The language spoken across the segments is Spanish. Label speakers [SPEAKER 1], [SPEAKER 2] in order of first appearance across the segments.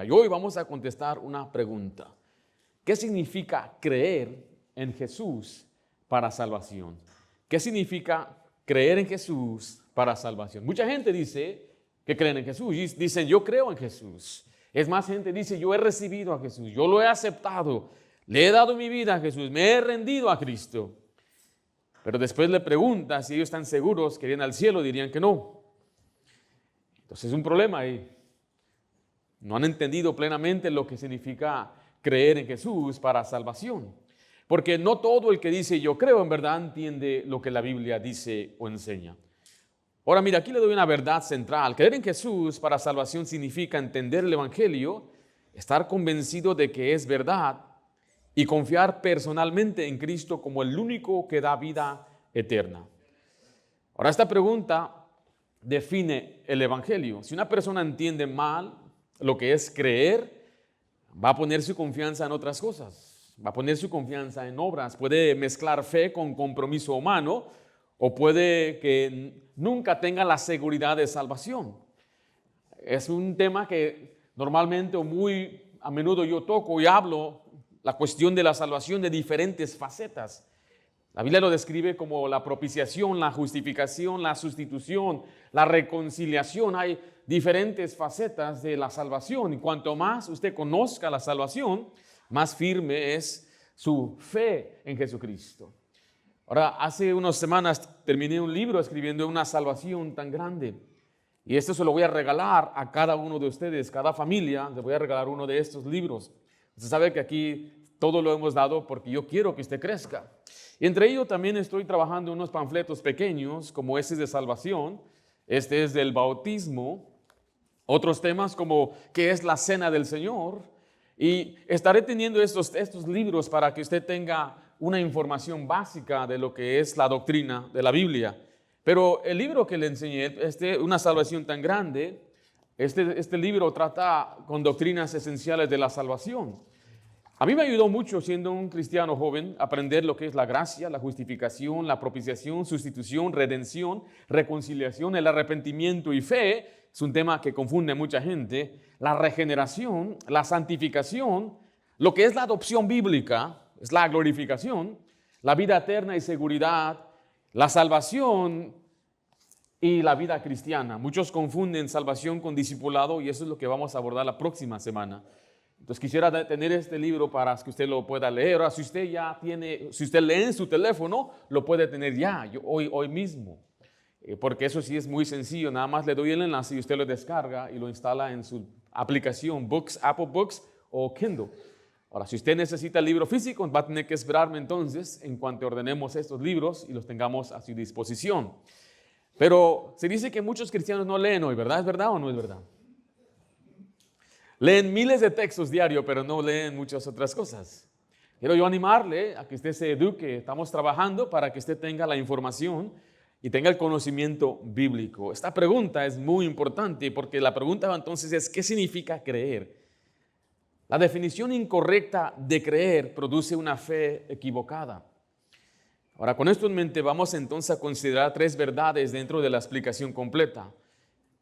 [SPEAKER 1] Y hoy vamos a contestar una pregunta. ¿Qué significa creer en Jesús para salvación? ¿Qué significa creer en Jesús para salvación? Mucha gente dice que creen en Jesús. Dicen, yo creo en Jesús. Es más, gente dice, yo he recibido a Jesús. Yo lo he aceptado. Le he dado mi vida a Jesús. Me he rendido a Cristo. Pero después le pregunta si ellos están seguros que irían al cielo, dirían que no. Entonces es un problema ahí. No han entendido plenamente lo que significa creer en Jesús para salvación. Porque no todo el que dice yo creo en verdad entiende lo que la Biblia dice o enseña. Ahora mira, aquí le doy una verdad central. Creer en Jesús para salvación significa entender el Evangelio, estar convencido de que es verdad y confiar personalmente en Cristo como el único que da vida eterna. Ahora esta pregunta define el Evangelio. Si una persona entiende mal lo que es creer, va a poner su confianza en otras cosas, va a poner su confianza en obras, puede mezclar fe con compromiso humano o puede que nunca tenga la seguridad de salvación. Es un tema que normalmente o muy a menudo yo toco y hablo, la cuestión de la salvación de diferentes facetas. La Biblia lo describe como la propiciación, la justificación, la sustitución, la reconciliación. Hay diferentes facetas de la salvación y cuanto más usted conozca la salvación, más firme es su fe en Jesucristo. Ahora, hace unas semanas terminé un libro escribiendo una salvación tan grande y esto se lo voy a regalar a cada uno de ustedes, cada familia, les voy a regalar uno de estos libros. Usted sabe que aquí todo lo hemos dado porque yo quiero que usted crezca. Y entre ellos también estoy trabajando unos panfletos pequeños como este de salvación, este es del bautismo, otros temas como qué es la cena del Señor. Y estaré teniendo estos libros para que usted tenga una información básica de lo que es la doctrina de la Biblia. Pero el libro que le enseñé, una salvación tan grande, este libro trata con doctrinas esenciales de la salvación. A mí me ayudó mucho, siendo un cristiano joven, aprender lo que es la gracia, la justificación, la propiciación, sustitución, redención, reconciliación, el arrepentimiento y fe. Es un tema que confunde a mucha gente. La regeneración, la santificación, lo que es la adopción bíblica, es la glorificación, la vida eterna y seguridad, la salvación y la vida cristiana. Muchos confunden salvación con discipulado y eso es lo que vamos a abordar la próxima semana. Entonces quisiera tener este libro para que usted lo pueda leer. Ahora, si usted lee en su teléfono, lo puede tener ya, hoy mismo. Porque eso sí es muy sencillo. Nada más le doy el enlace y usted lo descarga y lo instala en su aplicación Books, Apple Books o Kindle. Ahora, si usted necesita el libro físico, va a tener que esperarme entonces en cuanto ordenemos estos libros y los tengamos a su disposición. Pero se dice que muchos cristianos no leen hoy, ¿verdad? ¿Es verdad o no es verdad? Leen miles de textos diarios, pero no leen muchas otras cosas. Quiero yo animarle a que usted se eduque. Estamos trabajando para que usted tenga la información y tenga el conocimiento bíblico. Esta pregunta es muy importante porque la pregunta entonces es, ¿qué significa creer? La definición incorrecta de creer produce una fe equivocada. Ahora, con esto en mente, vamos entonces a considerar 3 verdades dentro de la explicación completa.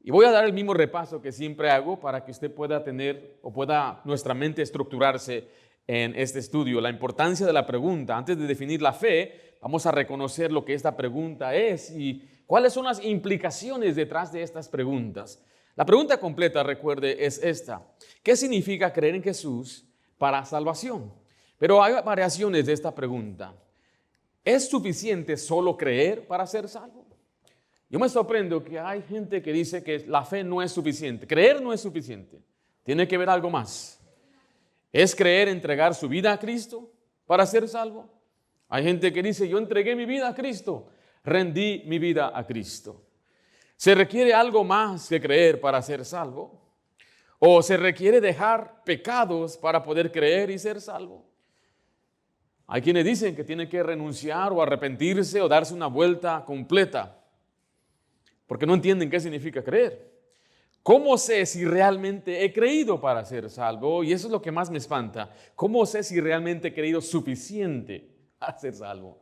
[SPEAKER 1] Y voy a dar el mismo repaso que siempre hago para que usted pueda tener o pueda nuestra mente estructurarse en este estudio. La importancia de la pregunta. Antes de definir la fe, vamos a reconocer lo que esta pregunta es y cuáles son las implicaciones detrás de estas preguntas. La pregunta completa, recuerde, es esta. ¿Qué significa creer en Jesús para salvación? Pero hay variaciones de esta pregunta. ¿Es suficiente solo creer para ser salvo? Yo me sorprendo que hay gente que dice que la fe no es suficiente. Creer no es suficiente. Tiene que ver algo más. ¿Es creer entregar su vida a Cristo para ser salvo? Hay gente que dice, yo entregué mi vida a Cristo, rendí mi vida a Cristo. ¿Se requiere algo más que creer para ser salvo? ¿O se requiere dejar pecados para poder creer y ser salvo? Hay quienes dicen que tiene que renunciar o arrepentirse o darse una vuelta completa, porque no entienden qué significa creer. ¿Cómo sé si realmente he creído para ser salvo? Y eso es lo que más me espanta. ¿Cómo sé si realmente he creído suficiente para ser salvo?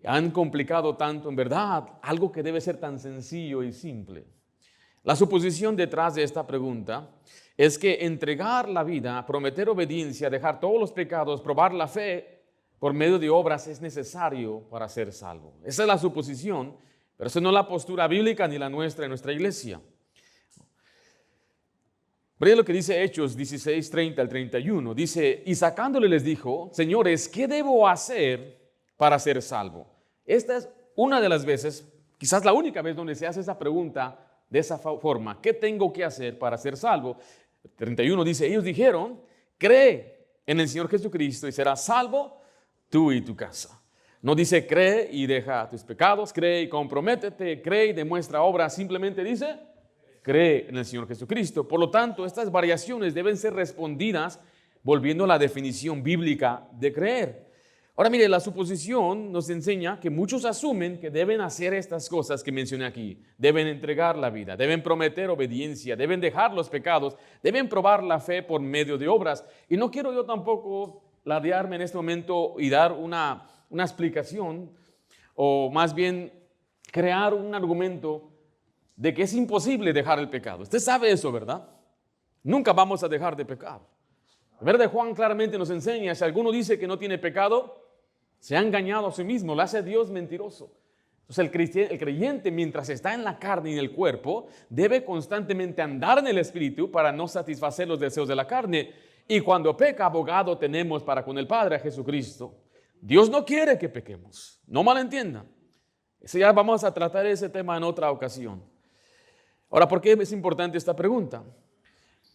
[SPEAKER 1] Han complicado tanto, en verdad, algo que debe ser tan sencillo y simple. La suposición detrás de esta pregunta es que entregar la vida, prometer obediencia, dejar todos los pecados, probar la fe por medio de obras es necesario para ser salvo. Esa es la suposición, pero esa no es la postura bíblica ni la nuestra en nuestra iglesia. Vean lo que dice Hechos 16, 30 al 31. Dice, y sacándole les dijo, señores, ¿qué debo hacer para ser salvo? Esta es una de las veces, quizás la única vez donde se hace esa pregunta de esa forma. ¿Qué tengo que hacer para ser salvo? 31 dice, ellos dijeron, cree en el Señor Jesucristo y serás salvo tú y tu casa. No dice cree y deja tus pecados, cree y comprométete, cree y demuestra obras, simplemente dice cree en el Señor Jesucristo. Por lo tanto, estas variaciones deben ser respondidas volviendo a la definición bíblica de creer. Ahora mire, la suposición nos enseña que muchos asumen que deben hacer estas cosas que mencioné aquí. Deben entregar la vida, deben prometer obediencia, deben dejar los pecados, deben probar la fe por medio de obras. Y no quiero yo tampoco ladearme en este momento y dar una explicación, o más bien crear un argumento de que es imposible dejar el pecado. Usted sabe eso, ¿verdad? Nunca vamos a dejar de pecar. El verbo de Juan claramente nos enseña, si alguno dice que no tiene pecado, se ha engañado a sí mismo, le hace Dios mentiroso. Entonces el creyente, mientras está en la carne y en el cuerpo, debe constantemente andar en el Espíritu para no satisfacer los deseos de la carne. Y cuando peca, abogado tenemos para con el Padre, a Jesucristo. Dios no quiere que pequemos, no malentiendan. Ya vamos a tratar ese tema en otra ocasión. Ahora, ¿por qué es importante esta pregunta?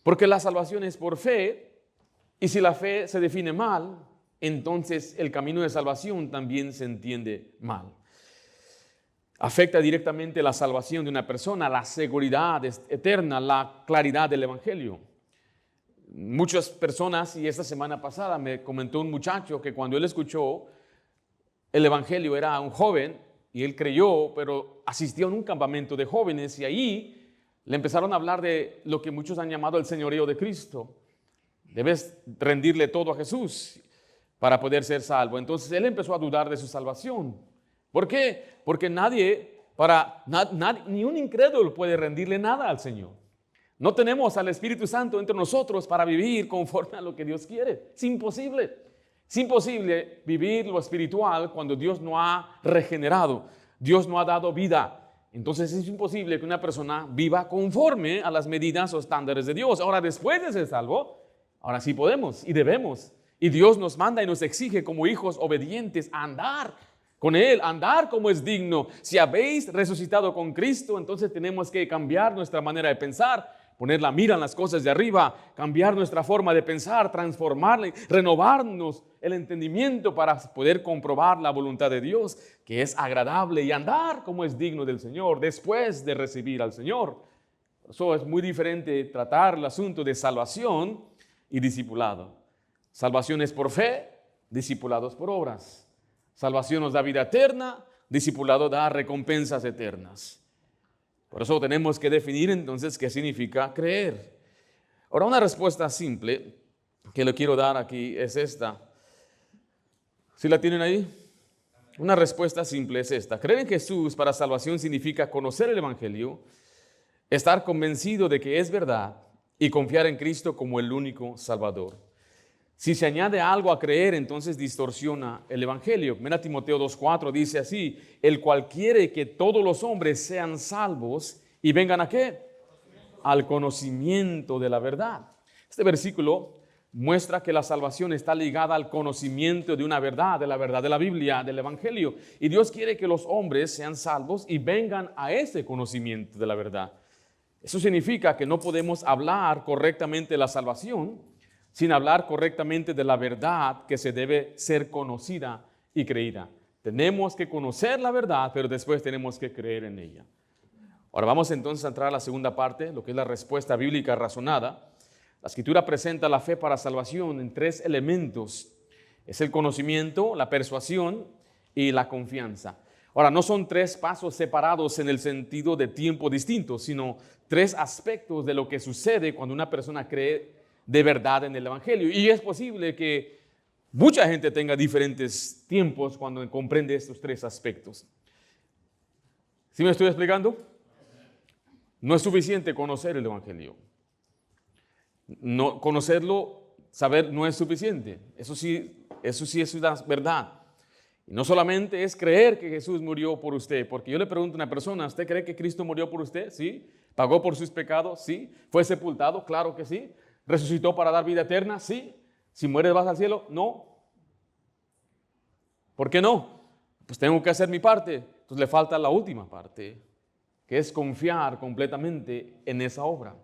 [SPEAKER 1] Porque la salvación es por fe, y si la fe se define mal, entonces el camino de salvación también se entiende mal. Afecta directamente la salvación de una persona, la seguridad eterna, la claridad del Evangelio. Muchas personas, y esta semana pasada me comentó un muchacho que cuando él escuchó el Evangelio era un joven y él creyó, pero asistió a un campamento de jóvenes y ahí le empezaron a hablar de lo que muchos han llamado el señorío de Cristo. Debes rendirle todo a Jesús para poder ser salvo. Entonces él empezó a dudar de su salvación. ¿Por qué? Porque ni un incrédulo puede rendirle nada al Señor. No tenemos al Espíritu Santo entre nosotros para vivir conforme a lo que Dios quiere. Es imposible. Es imposible vivir lo espiritual cuando Dios no ha regenerado. Dios no ha dado vida. Entonces es imposible que una persona viva conforme a las medidas o estándares de Dios. Ahora, después de ser salvo, ahora sí podemos y debemos. Y Dios nos manda y nos exige como hijos obedientes a andar con Él, andar como es digno. Si habéis resucitado con Cristo, entonces tenemos que cambiar nuestra manera de pensar, poner la mira en las cosas de arriba, cambiar nuestra forma de pensar, transformarla, renovarnos el entendimiento para poder comprobar la voluntad de Dios, que es agradable, y andar como es digno del Señor después de recibir al Señor. Eso es muy diferente tratar el asunto de salvación y discipulado. Salvación es por fe, discipulados por obras. Salvación nos da vida eterna, discipulado da recompensas eternas. Por eso tenemos que definir entonces qué significa creer. Ahora, una respuesta simple que le quiero dar aquí es esta. ¿Sí la tienen ahí? Una respuesta simple es esta. Creer en Jesús para salvación significa conocer el Evangelio, estar convencido de que es verdad y confiar en Cristo como el único Salvador. Si se añade algo a creer, entonces distorsiona el Evangelio. Mira, Timoteo 2:4 dice así: el cual quiere que todos los hombres sean salvos y vengan ¿a qué? Al conocimiento de la verdad. Este versículo muestra que la salvación está ligada al conocimiento de una verdad, de la verdad de la Biblia, del Evangelio. Y Dios quiere que los hombres sean salvos y vengan a ese conocimiento de la verdad. Eso significa que no podemos hablar correctamente de la salvación sin hablar correctamente de la verdad que se debe ser conocida y creída. Tenemos que conocer la verdad, pero después tenemos que creer en ella. Ahora vamos entonces a entrar a la segunda parte, lo que es la respuesta bíblica razonada. La Escritura presenta la fe para salvación en 3 elementos. Es el conocimiento, la persuasión y la confianza. Ahora, no son 3 pasos separados en el sentido de tiempo distintos, sino 3 aspectos de lo que sucede cuando una persona cree de verdad en el Evangelio. Y es posible que mucha gente tenga diferentes tiempos cuando comprende estos 3 aspectos. ¿Sí me estoy explicando? No es suficiente conocer el Evangelio. No, conocerlo, saber no es suficiente. Eso sí es una verdad. Y no solamente es creer que Jesús murió por usted, porque yo le pregunto a una persona, ¿usted cree que Cristo murió por usted? Sí. ¿Pagó por sus pecados? Sí. ¿Fue sepultado? Claro que sí. ¿Resucitó para dar vida eterna? Sí. Si mueres vas al cielo? No. ¿Por qué no? Pues tengo que hacer mi parte. Entonces le falta la última parte, que es confiar completamente en esa obra.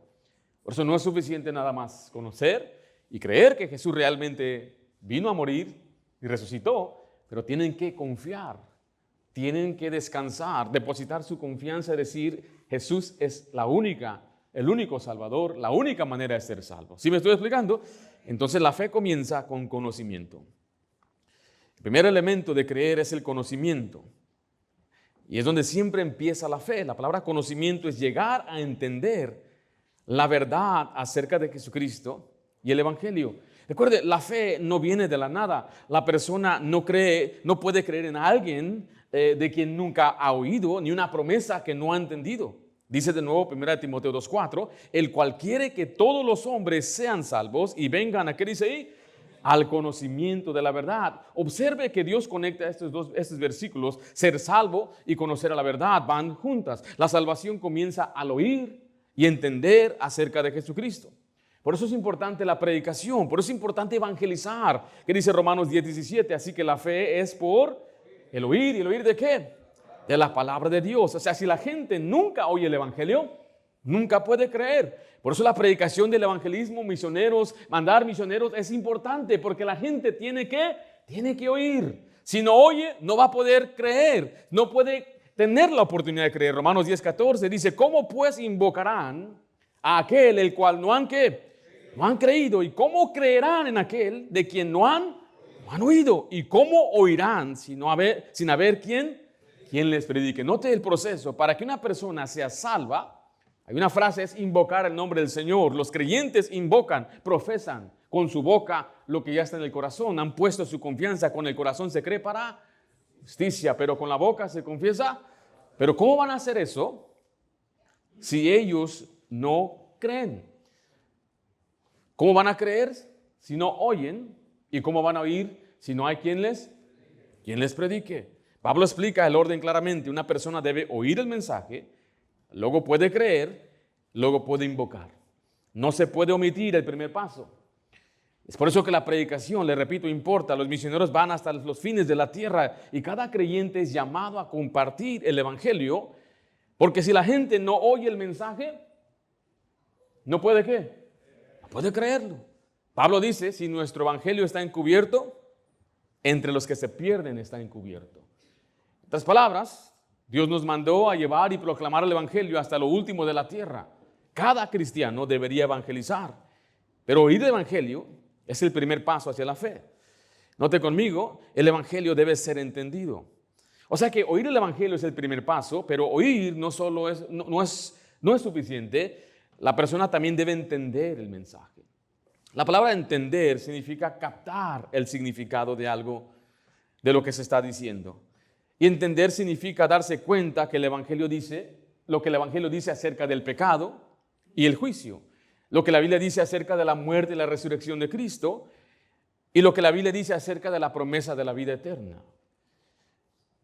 [SPEAKER 1] Por eso no es suficiente nada más conocer y creer que Jesús realmente vino a morir y resucitó, pero tienen que confiar, tienen que descansar, depositar su confianza y decir, Jesús es el único Salvador, la única manera de ser salvo. ¿Sí me estoy explicando? Entonces la fe comienza con conocimiento. El primer elemento de creer es el conocimiento. Y es donde siempre empieza la fe. La palabra conocimiento es llegar a entender la verdad acerca de Jesucristo y el Evangelio. Recuerde, la fe no viene de la nada. La persona no puede creer en alguien de quien nunca ha oído, ni una promesa que no ha entendido. Dice de nuevo 1 Timoteo 2:4, el cual quiere que todos los hombres sean salvos y vengan a, ¿qué dice ahí? Al conocimiento de la verdad. Observe que Dios conecta estos versículos, ser salvo y conocer a la verdad, van juntas. La salvación comienza al oír y entender acerca de Jesucristo. Por eso es importante la predicación, por eso es importante evangelizar, que dice Romanos 10:17, así que la fe es por el oír, ¿y el oír de qué? De la palabra de Dios. O sea, si la gente nunca oye el evangelio, nunca puede creer. Por eso la predicación del evangelismo, misioneros, mandar misioneros es importante, porque la gente tiene que oír. Si no oye, no va a poder creer, no puede tener la oportunidad de creer. Romanos 10:14 dice, ¿cómo pues invocarán a aquel el cual no han creído? ¿Y cómo creerán en aquel de quien no han oído? ¿Y cómo oirán sin haber quien les predique? Note el proceso. Para que una persona sea salva, hay una frase, es invocar el nombre del Señor. Los creyentes invocan, profesan con su boca lo que ya está en el corazón. Han puesto su confianza, con el corazón se cree para justicia, pero con la boca se confiesa. Pero ¿cómo van a hacer eso si ellos no creen? ¿Cómo van a creer si no oyen? ¿Y cómo van a oír si no hay quien les predique? Pablo explica el orden claramente. Una persona debe oír el mensaje, luego puede creer, luego puede invocar. No se puede omitir el primer paso. Es por eso que la predicación, le repito, importa. Los misioneros van hasta los fines de la tierra y cada creyente es llamado a compartir el evangelio, porque si la gente no oye el mensaje, no puede ¿qué? No puede creerlo. Pablo dice, si nuestro evangelio está encubierto, entre los que se pierden está encubierto. En otras palabras, Dios nos mandó a llevar y proclamar el evangelio hasta lo último de la tierra. Cada cristiano debería evangelizar, pero oír el evangelio es el primer paso hacia la fe. Note conmigo, el evangelio debe ser entendido. O sea que oír el evangelio es el primer paso, pero oír no es suficiente. La persona también debe entender el mensaje. La palabra entender significa captar el significado de algo, de lo que se está diciendo. Y entender significa darse cuenta que el evangelio dice, lo que el evangelio dice acerca del pecado y el juicio, lo que la Biblia dice acerca de la muerte y la resurrección de Cristo, y lo que la Biblia dice acerca de la promesa de la vida eterna.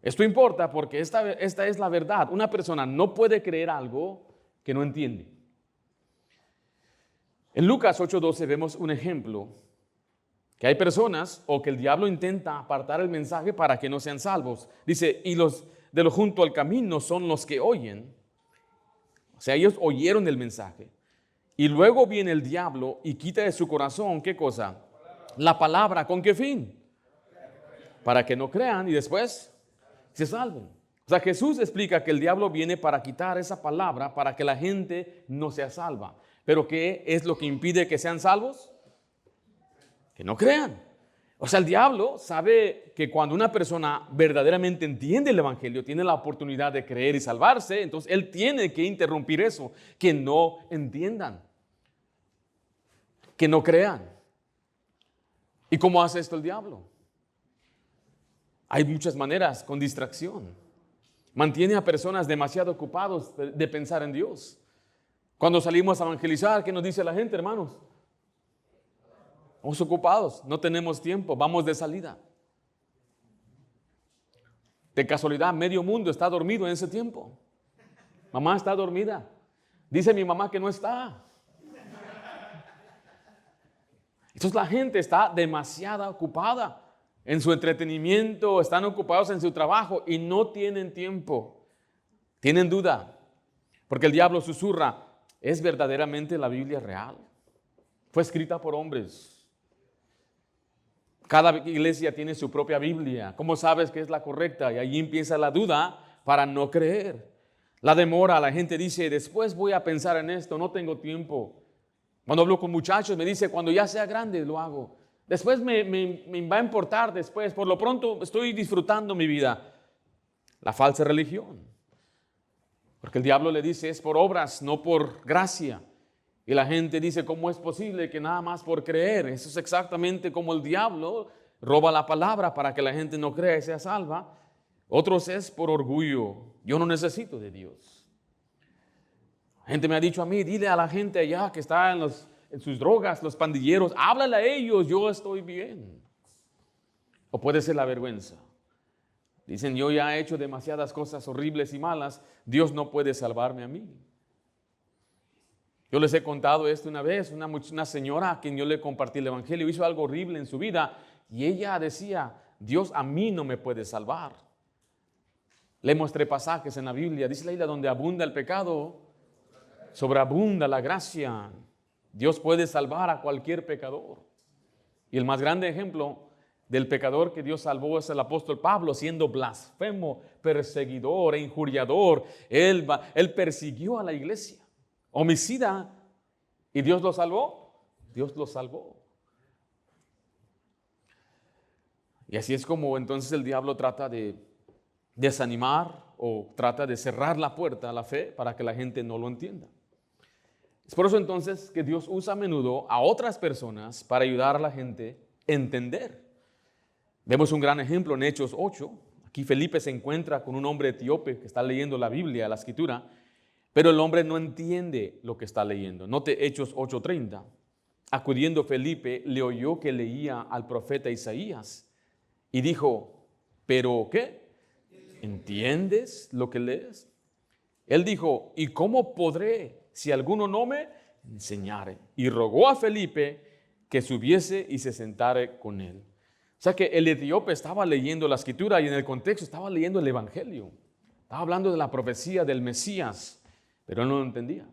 [SPEAKER 1] Esto importa porque esta es la verdad. Una persona no puede creer algo que no entiende. En Lucas 8:12 vemos un ejemplo, que hay personas o que el diablo intenta apartar el mensaje para que no sean salvos. Dice, y los de lo junto al camino son los que oyen. O sea, ellos oyeron el mensaje. Y luego viene el diablo y quita de su corazón, ¿qué cosa? La palabra. ¿Con qué fin? Para que no crean y después se salven. O sea, Jesús explica que el diablo viene para quitar esa palabra para que la gente no sea salva. ¿Pero qué es lo que impide que sean salvos? Que no crean. O sea, el diablo sabe que cuando una persona verdaderamente entiende el evangelio, tiene la oportunidad de creer y salvarse, entonces él tiene que interrumpir eso, que no entiendan, que no crean. ¿Y cómo hace esto el diablo? Hay muchas maneras, con distracción. Mantiene a personas demasiado ocupados de pensar en Dios. Cuando salimos a evangelizar, ¿qué nos dice la gente, hermanos? Estamos ocupados, no tenemos tiempo, vamos de salida. De casualidad, medio mundo está dormido en ese tiempo. Mamá está dormida. Dice mi mamá que no está. Entonces la gente está demasiado ocupada en su entretenimiento, están ocupados en su trabajo y no tienen tiempo. Tienen duda, porque el diablo susurra, ¿es verdaderamente la Biblia real? Fue escrita por hombres. Cada iglesia tiene su propia Biblia. ¿Cómo sabes que es la correcta? Y allí empieza la duda para no creer. La demora, la gente dice, después voy a pensar en esto, no tengo tiempo. Cuando hablo con muchachos me dice, cuando ya sea grande lo hago. Después me va a importar después. Por lo pronto estoy disfrutando mi vida. La falsa religión. Porque el diablo le dice, es por obras, no por gracia. Y la gente dice, ¿cómo es posible que nada más por creer? Eso es exactamente como el diablo roba la palabra para que la gente no crea y sea salva. Otros es por orgullo. Yo no necesito de Dios. Gente me ha dicho a mí, dile a la gente allá que está en sus drogas, los pandilleros, háblale a ellos, yo estoy bien. O puede ser la vergüenza. Dicen, yo ya he hecho demasiadas cosas horribles y malas, Dios no puede salvarme a mí. Yo les he contado esto una vez, una señora a quien yo le compartí el evangelio, hizo algo horrible en su vida y ella decía, Dios a mí no me puede salvar. Le mostré pasajes en la Biblia, dice la isla donde abunda el pecado, sobreabunda la gracia. Dios puede salvar a cualquier pecador. Y el más grande ejemplo del pecador que Dios salvó es el apóstol Pablo, siendo blasfemo, perseguidor e injuriador. Él persiguió a la iglesia, homicida, y Dios lo salvó. Dios lo salvó. Y así es como entonces el diablo trata de desanimar o trata de cerrar la puerta a la fe para que la gente no lo entienda. Es por eso entonces que Dios usa a menudo a otras personas para ayudar a la gente a entender. Vemos un gran ejemplo en Hechos 8. Aquí Felipe se encuentra con un hombre etíope que está leyendo la Biblia, la Escritura, pero el hombre no entiende lo que está leyendo. Note Hechos 8:30. Acudiendo Felipe, le oyó que leía al profeta Isaías y dijo, ¿pero qué? ¿Entiendes lo que lees? Él dijo, ¿y cómo podré si alguno no me enseñare? Y rogó a Felipe que subiese y se sentare con él. O sea que el etíope estaba leyendo la Escritura y en el contexto estaba leyendo el Evangelio. Estaba hablando de la profecía del Mesías, pero él no lo entendía.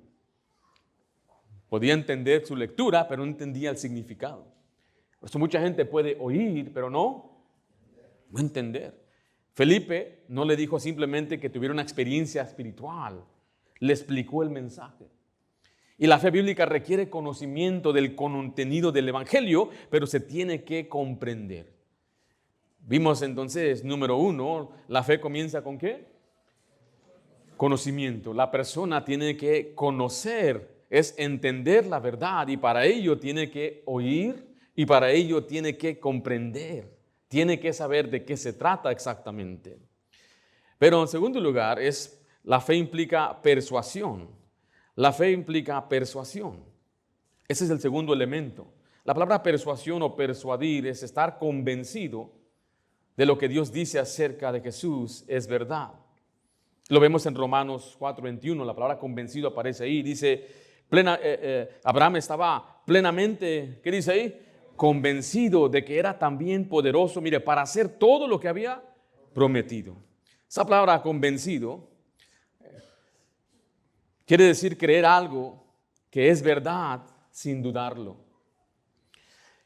[SPEAKER 1] Podía entender su lectura, pero no entendía el significado. Por eso mucha gente puede oír, pero no entender. Felipe no le dijo simplemente que tuviera una experiencia espiritual, le explicó el mensaje. Y la fe bíblica requiere conocimiento del contenido del Evangelio, pero se tiene que comprender. Vimos entonces, número 1, la fe comienza ¿con qué? Conocimiento. La persona tiene que conocer, es entender la verdad y para ello tiene que oír y para ello tiene que comprender. Tiene que saber de qué se trata exactamente. Pero en segundo lugar, la fe implica persuasión. La fe implica persuasión. Ese es el segundo elemento. La palabra persuasión o persuadir es estar convencido de lo que Dios dice acerca de Jesús es verdad. Lo vemos en Romanos 4:21, la palabra convencido aparece ahí. Dice, Abraham estaba plenamente, ¿qué dice ahí? Convencido de que era también poderoso, mire, para hacer todo lo que había prometido. Esa palabra convencido quiere decir creer algo que es verdad sin dudarlo.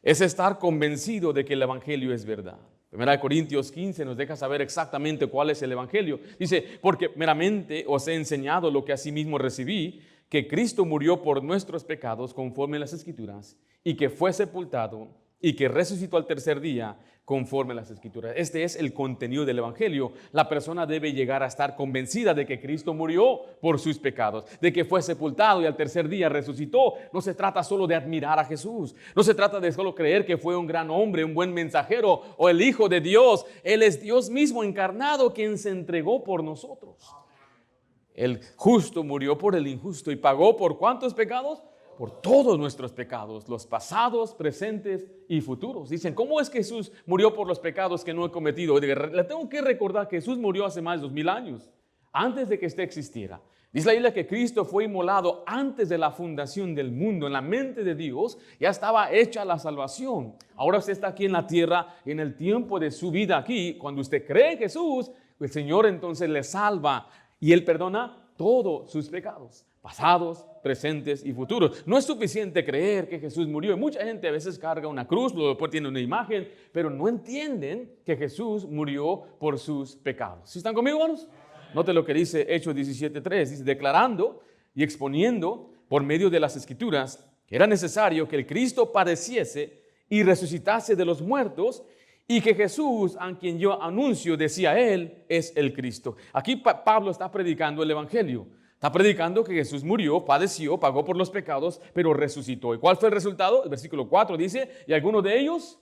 [SPEAKER 1] Es estar convencido de que el Evangelio es verdad. 1 Corintios 15 nos deja saber exactamente cuál es el Evangelio. Dice, porque meramente os he enseñado lo que asimismo recibí, que Cristo murió por nuestros pecados conforme a las Escrituras, y que fue sepultado y que resucitó al tercer día conforme a las Escrituras. Este es el contenido del Evangelio. La persona debe llegar a estar convencida de que Cristo murió por sus pecados, de que fue sepultado y al tercer día resucitó. No se trata solo de admirar a Jesús, no se trata de solo creer que fue un gran hombre, un buen mensajero o el Hijo de Dios. Él es Dios mismo encarnado quien se entregó por nosotros. El justo murió por el injusto y pagó por ¿cuántos pecados? por todos nuestros pecados, los pasados, presentes y futuros. Dicen, ¿cómo es que Jesús murió por los pecados que no he cometido? Le tengo que recordar que Jesús murió hace más de 2000 años, antes de que este existiera. Dice la Biblia que Cristo fue inmolado antes de la fundación del mundo. En la mente de Dios ya estaba hecha la salvación. Ahora usted está aquí en la tierra, en el tiempo de su vida aquí. Cuando usted cree en Jesús, el Señor entonces le salva y Él perdona todos sus pecados, pasados, presentes y futuros. No es suficiente creer que Jesús murió. Y mucha gente a veces carga una cruz, luego después tiene una imagen, pero no entienden que Jesús murió por sus pecados. ¿Sí están conmigo, hermanos? Note lo que dice Hechos 17:3, dice, declarando y exponiendo por medio de las Escrituras que era necesario que el Cristo padeciese y resucitase de los muertos y que Jesús, a quien yo anuncio, decía él, es el Cristo. Aquí Pablo está predicando el Evangelio. Está predicando que Jesús murió, padeció, pagó por los pecados, pero resucitó. ¿Y cuál fue el resultado? El versículo 4 dice, y algunos de ellos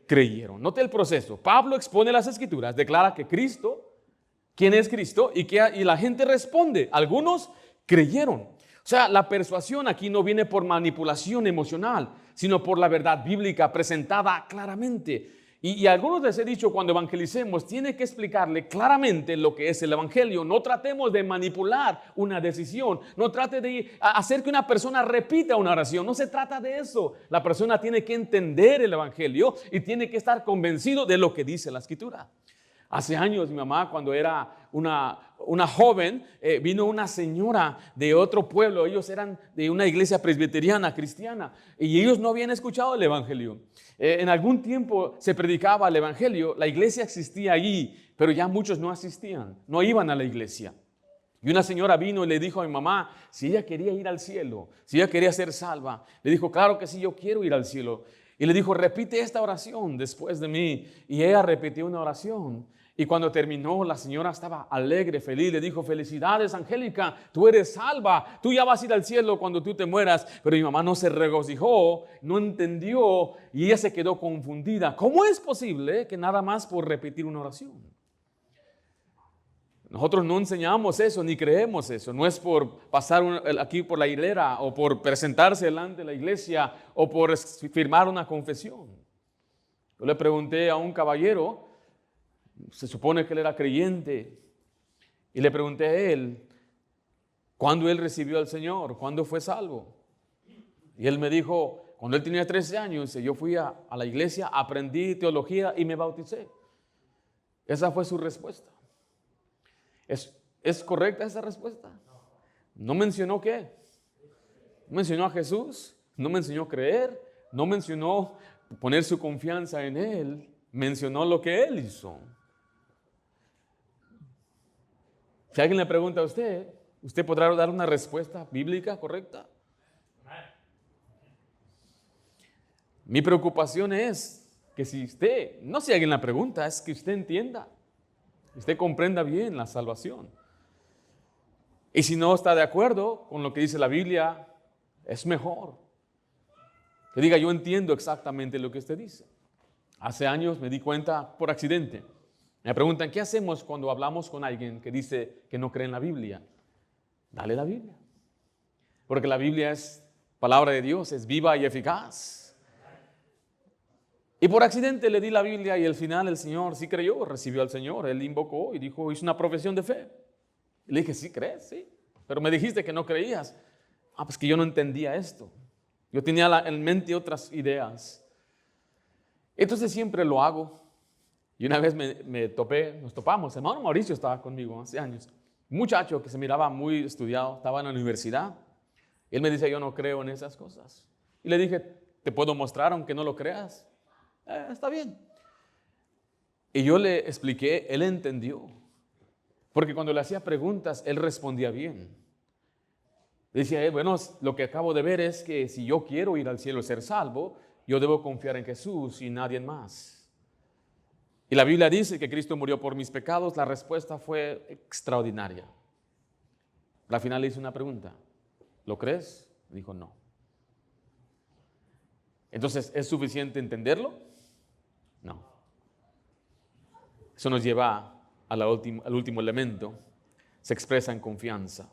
[SPEAKER 1] creyeron. Note el proceso. Pablo expone las Escrituras, declara que Cristo, ¿quién es Cristo? Y la gente responde. Algunos creyeron. O sea, la persuasión aquí no viene por manipulación emocional, sino por la verdad bíblica presentada claramente. Y a algunos les he dicho, cuando evangelicemos, tiene que explicarle claramente lo que es el Evangelio. No tratemos de manipular una decisión. No trate de hacer que una persona repita una oración. No se trata de eso. La persona tiene que entender el Evangelio y tiene que estar convencido de lo que dice la Escritura. Hace años mi mamá, cuando era una joven, vino una señora de otro pueblo. Ellos eran de una iglesia presbiteriana cristiana y ellos no habían escuchado el Evangelio. En algún tiempo se predicaba el Evangelio, la iglesia existía allí, pero ya muchos no asistían, no iban a la iglesia. Y una señora vino y le dijo a mi mamá si ella quería ir al cielo, si ella quería ser salva. Le dijo, claro que sí, yo quiero ir al cielo. Y le dijo, repite esta oración después de mí. Y ella repitió una oración. Y cuando terminó, la señora estaba alegre, feliz. Le dijo, felicidades, Angélica, tú eres salva. Tú ya vas a ir al cielo cuando tú te mueras. Pero mi mamá no se regocijó, no entendió y ella se quedó confundida. ¿Cómo es posible que nada más por repetir una oración? Nosotros no enseñamos eso, ni creemos eso. No es por pasar aquí por la hilera o por presentarse delante de la iglesia o por firmar una confesión. Yo le pregunté a un caballero, se supone que él era creyente, y le pregunté a él, ¿cuándo él recibió al Señor? ¿Cuándo fue salvo? Y él me dijo, cuando él tenía 13 años, yo fui a la iglesia, aprendí teología y me bauticé. Esa fue su respuesta. ¿Es correcta esa respuesta? No mencionó qué. No mencionó a Jesús, no mencionó a creer, no mencionó poner su confianza en Él, mencionó lo que Él hizo. Si alguien le pregunta a usted, ¿usted podrá dar una respuesta bíblica correcta? Mi preocupación es que si alguien la pregunta, es que usted entienda, usted comprenda bien la salvación. Y si no está de acuerdo con lo que dice la Biblia, es mejor que diga, yo entiendo exactamente lo que usted dice. Hace años me di cuenta por accidente. Me preguntan, ¿qué hacemos cuando hablamos con alguien que dice que no cree en la Biblia? Dale la Biblia. Porque la Biblia es palabra de Dios, es viva y eficaz. Y por accidente le di la Biblia y al final el Señor sí creyó, recibió al Señor. Él invocó y dijo, hizo una profesión de fe. Y le dije, ¿sí crees? Sí. Pero me dijiste que no creías. Pues que yo no entendía esto. Yo tenía en mente otras ideas. Entonces siempre lo hago. Y una vez nos topamos, hermano Mauricio estaba conmigo hace años. Un muchacho que se miraba muy estudiado, estaba en la universidad. Él me dice, yo no creo en esas cosas. Y le dije, te puedo mostrar aunque no lo creas. Está bien. Y yo le expliqué, él entendió. Porque cuando le hacía preguntas, él respondía bien. Decía, bueno, lo que acabo de ver es que si yo quiero ir al cielo y ser salvo, yo debo confiar en Jesús y nadie más. Y la Biblia dice que Cristo murió por mis pecados. La respuesta fue extraordinaria. Al final le hice una pregunta. ¿Lo crees? Dijo no. Entonces, ¿es suficiente entenderlo? No. Eso nos lleva al último elemento. Se expresa en confianza.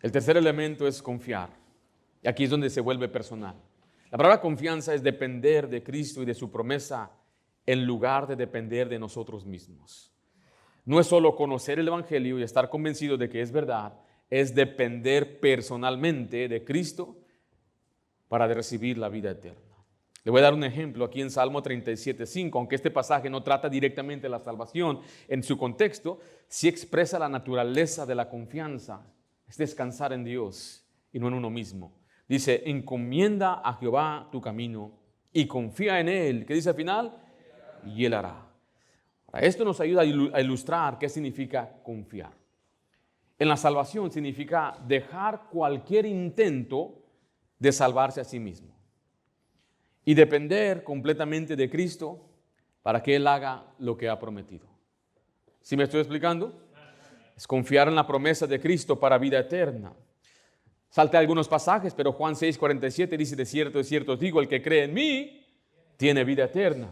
[SPEAKER 1] El tercer elemento es confiar. Y aquí es donde se vuelve personal. La palabra confianza es depender de Cristo y de su promesa en lugar de depender de nosotros mismos. No es solo conocer el Evangelio y estar convencido de que es verdad, es depender personalmente de Cristo para recibir la vida eterna. Le voy a dar un ejemplo aquí en Salmo 37:5, aunque este pasaje no trata directamente de la salvación en su contexto, sí expresa la naturaleza de la confianza, es descansar en Dios y no en uno mismo. Dice, encomienda a Jehová tu camino y confía en Él. ¿Qué dice al final? Y Él hará. Esto nos ayuda a ilustrar qué significa confiar. En la salvación significa dejar cualquier intento de salvarse a sí mismo y depender completamente de Cristo para que Él haga lo que ha prometido. ¿Sí me estoy explicando? Es confiar en la promesa de Cristo para vida eterna. Salté algunos pasajes, pero Juan 6:47 dice, de cierto os digo, el que cree en mí, tiene vida eterna.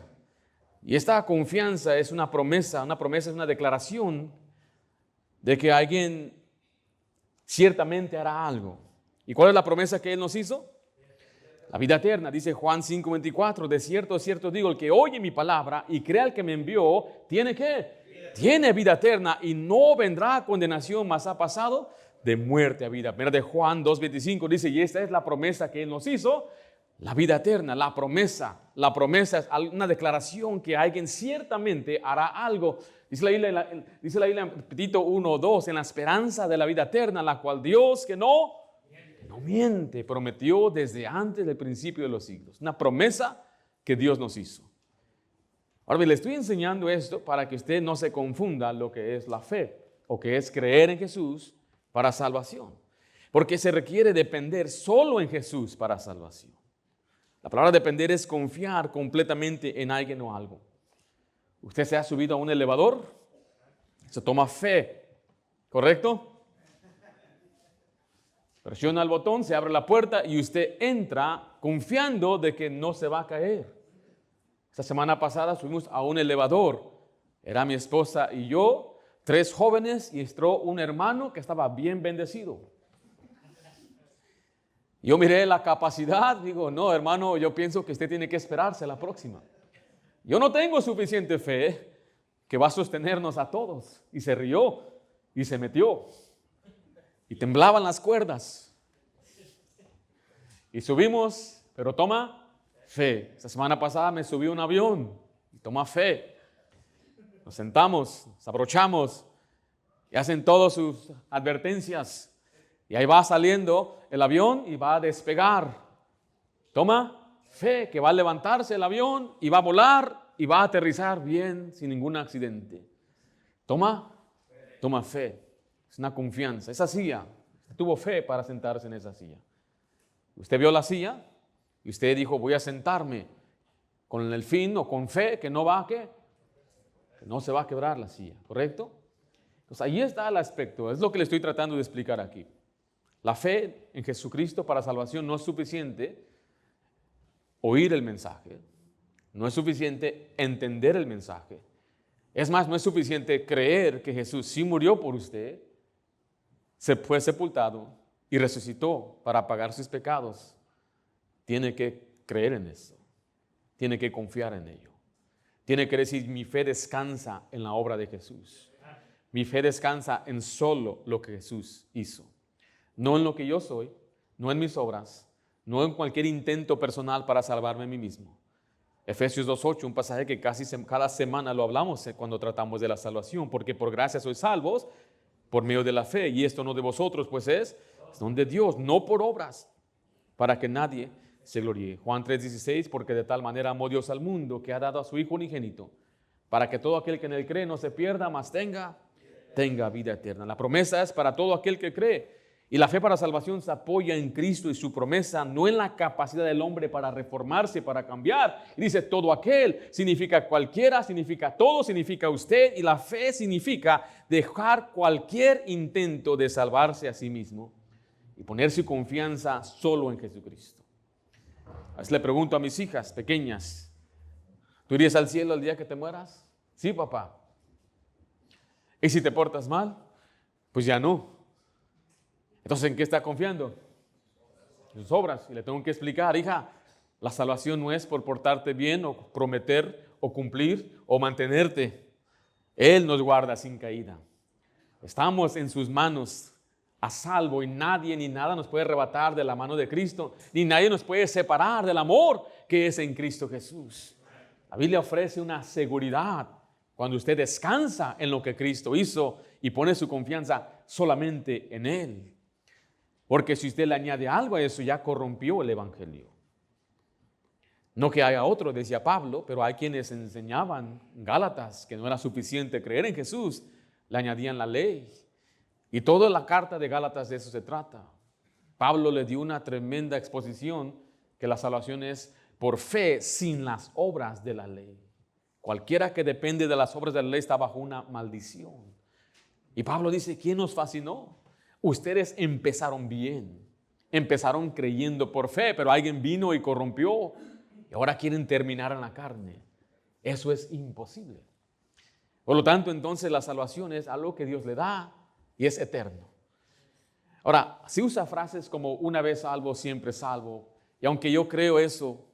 [SPEAKER 1] Y esta confianza es una promesa es una declaración de que alguien ciertamente hará algo. ¿Y cuál es la promesa que Él nos hizo? La vida eterna, dice Juan 5:24, de cierto os digo, el que oye mi palabra y crea al que me envió, ¿tiene qué? Tiene vida eterna y no vendrá a condenación, mas ha pasado de muerte a vida. Mira de Juan 2:25 dice, y esta es la promesa que Él nos hizo, la vida eterna, la promesa es una declaración que alguien ciertamente hará algo. Dice la Biblia en Tito 1:2, en la esperanza de la vida eterna, la cual Dios que no miente, prometió desde antes del principio de los siglos. Una promesa que Dios nos hizo. Ahora bien, le estoy enseñando esto para que usted no se confunda lo que es la fe o que es creer en Jesús para salvación. Porque se requiere depender solo en Jesús para salvación. La palabra depender es confiar completamente en alguien o algo. Usted se ha subido a un elevador, se toma fe, ¿correcto? Presiona el botón, se abre la puerta y usted entra confiando de que no se va a caer. Esta semana pasada subimos a un elevador. Era mi esposa y yo, 3 jóvenes y entró un hermano que estaba bien bendecido. Yo miré la capacidad, digo, no hermano, yo pienso que usted tiene que esperarse a la próxima. Yo no tengo suficiente fe que va a sostenernos a todos. Y se rió y se metió. Y temblaban las cuerdas. Y subimos, pero toma fe. Esta semana pasada me subí a un avión y toma fe. Nos sentamos, nos abrochamos y hacen todas sus advertencias. Y ahí va saliendo el avión y va a despegar. Toma fe que va a levantarse el avión y va a volar y va a aterrizar bien sin ningún accidente. Toma fe. Es una confianza. Esa silla, tuvo fe para sentarse en esa silla. Usted vio la silla y usted dijo, voy a sentarme con el fin o con fe que no se va a quebrar la silla, ¿correcto? Entonces ahí está el aspecto, es lo que le estoy tratando de explicar aquí. La fe en Jesucristo para salvación no es suficiente oír el mensaje, no es suficiente entender el mensaje. Es más, no es suficiente creer que Jesús sí murió por usted, se fue sepultado y resucitó para pagar sus pecados. Tiene que creer en eso, tiene que confiar en ello. Tiene que decir, mi fe descansa en la obra de Jesús. Mi fe descansa en solo lo que Jesús hizo. No en lo que yo soy, no en mis obras, no en cualquier intento personal para salvarme a mí mismo. Efesios 2:8, un pasaje que casi cada semana lo hablamos cuando tratamos de la salvación, porque por gracia sois salvos por medio de la fe, y esto no de vosotros, pues es don de Dios, no por obras, para que nadie se gloríe. Juan 3:16, porque de tal manera amó Dios al mundo que ha dado a su Hijo unigénito, para que todo aquel que en él cree no se pierda, mas tenga vida eterna. La promesa es para todo aquel que cree. Y la fe para salvación se apoya en Cristo y su promesa, no en la capacidad del hombre para reformarse, para cambiar. Y dice todo aquel, significa cualquiera, significa todo, significa usted. Y la fe significa dejar cualquier intento de salvarse a sí mismo y poner su confianza solo en Jesucristo. A veces le pregunto a mis hijas pequeñas, ¿tú irías al cielo el día que te mueras? Sí, papá. ¿Y si te portas mal? Pues ya no. Entonces, ¿en qué está confiando? En sus obras. Y le tengo que explicar, hija, la salvación no es por portarte bien o prometer o cumplir o mantenerte. Él nos guarda sin caída. Estamos en sus manos a salvo y nadie ni nada nos puede arrebatar de la mano de Cristo, ni nadie nos puede separar del amor que es en Cristo Jesús. La Biblia ofrece una seguridad cuando usted descansa en lo que Cristo hizo y pone su confianza solamente en Él. Porque si usted le añade algo a eso, ya corrompió el evangelio. No que haya otro, decía Pablo, pero hay quienes enseñaban en Gálatas que no era suficiente creer en Jesús, le añadían la ley. Y toda la carta de Gálatas de eso se trata. Pablo le dio una tremenda exposición que la salvación es por fe sin las obras de la ley. Cualquiera que depende de las obras de la ley está bajo una maldición. Y Pablo dice, ¿quién nos fascinó? Ustedes empezaron bien, empezaron creyendo por fe, pero alguien vino y corrompió y ahora quieren terminar en la carne. Eso es imposible. Por lo tanto, entonces la salvación es algo que Dios le da y es eterno. Ahora, se usa frases como una vez salvo, siempre salvo. Y aunque yo creo eso,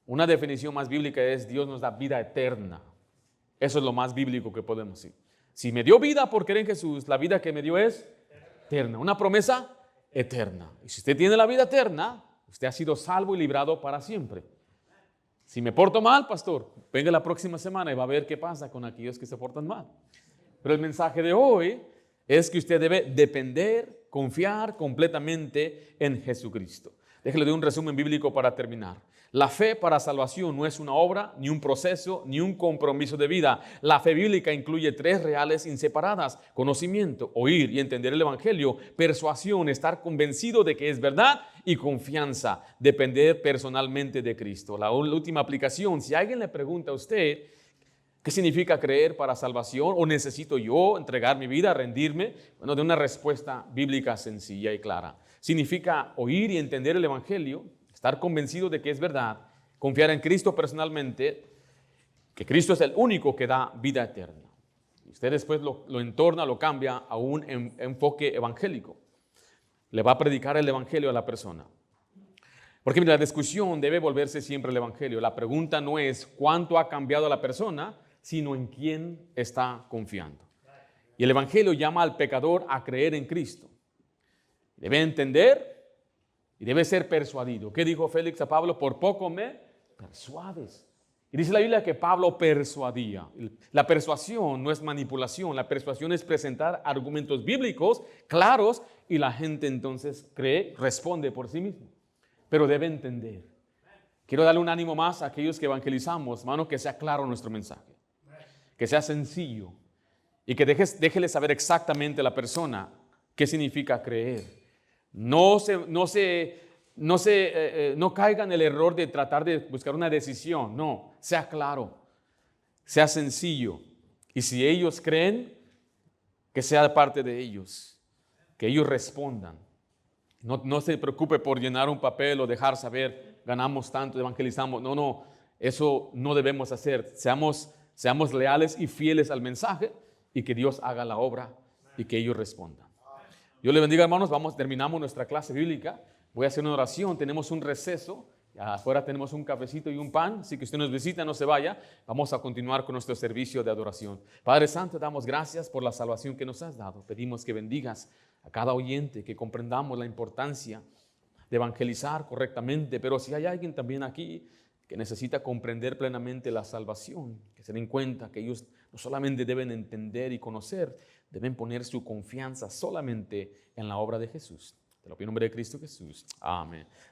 [SPEAKER 1] una definición más bíblica es Dios nos da vida eterna. Eso es lo más bíblico que podemos decir. Si me dio vida por creer en Jesús, la vida que me dio es eterna. Una promesa eterna. Y si usted tiene la vida eterna, usted ha sido salvo y librado para siempre. Si me porto mal, pastor, venga la próxima semana y va a ver qué pasa con aquellos que se portan mal. Pero el mensaje de hoy es que usted debe depender, confiar completamente en Jesucristo. Déjele de un resumen bíblico para terminar. La fe para salvación no es una obra, ni un proceso, ni un compromiso de vida. La fe bíblica incluye 3 reales inseparadas: conocimiento, oír y entender el evangelio; persuasión, estar convencido de que es verdad; y confianza, depender personalmente de Cristo. La última aplicación, si alguien le pregunta a usted ¿qué significa creer para salvación? ¿O necesito yo entregar mi vida, rendirme? Bueno, de una respuesta bíblica sencilla y clara. Significa oír y entender el evangelio, estar convencido de que es verdad, confiar en Cristo personalmente, que Cristo es el único que da vida eterna. Y usted después lo entorna, lo cambia a un enfoque evangélico. Le va a predicar el evangelio a la persona. Porque mira, la discusión debe volverse siempre el evangelio. La pregunta no es cuánto ha cambiado la persona, sino en quién está confiando. Y el evangelio llama al pecador a creer en Cristo. Debe entender y debe ser persuadido. ¿Qué dijo Félix a Pablo? Por poco me persuades. Y dice la Biblia que Pablo persuadía. La persuasión no es manipulación. La persuasión es presentar argumentos bíblicos claros y la gente entonces cree, responde por sí mismo. Pero debe entender. Quiero darle un ánimo más a aquellos que evangelizamos, hermano, que sea claro nuestro mensaje, que sea sencillo y que déjele saber exactamente a la persona qué significa creer. No caiga en el error de tratar de buscar una decisión. No, sea claro, sea sencillo. Y si ellos creen, que sea de parte de ellos, que ellos respondan. No se preocupe por llenar un papel o dejar saber, ganamos tanto, evangelizamos. No, eso no debemos hacer. Seamos leales y fieles al mensaje y que Dios haga la obra y que ellos respondan. Dios le bendiga, hermanos. Terminamos nuestra clase bíblica. Voy a hacer una oración. Tenemos un receso. Afuera tenemos un cafecito y un pan. Así que usted nos visita, no se vaya. Vamos a continuar con nuestro servicio de adoración. Padre Santo, damos gracias por la salvación que nos has dado. Pedimos que bendigas a cada oyente, que comprendamos la importancia de evangelizar correctamente. Pero si hay alguien también aquí que necesita comprender plenamente la salvación, que se den cuenta que ellos no solamente deben entender y conocer, deben poner su confianza solamente en la obra de Jesús. Te lo pido en nombre de Cristo Jesús. Amén.